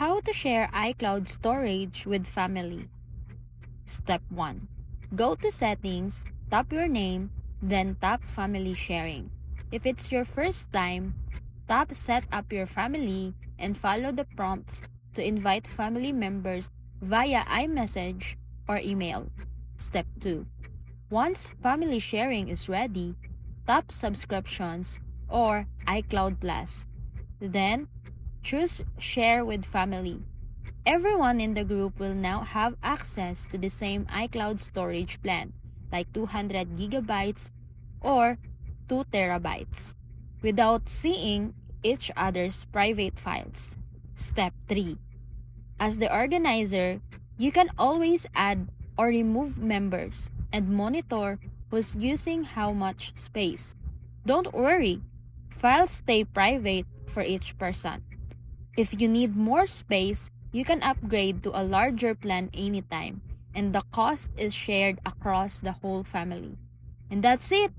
How to share iCloud storage with family. Step 1. Go to Settings, tap your name, then tap Family Sharing. If it's your first time, tap Set up your family and follow the prompts to invite family members via iMessage or email. Step 2. Once family sharing is ready, tap Subscriptions or iCloud Plus. Then, choose Share with Family. Everyone in the group will now have access to the same iCloud storage plan, like 200 gigabytes or 2 terabytes, without seeing each other's private files. Step 3. As the organizer, you can always add or remove members and monitor who's using how much space. Don't worry, files stay private for each person. If you need more space, you can upgrade to a larger plan anytime, and the cost is shared across the whole family. And that's it!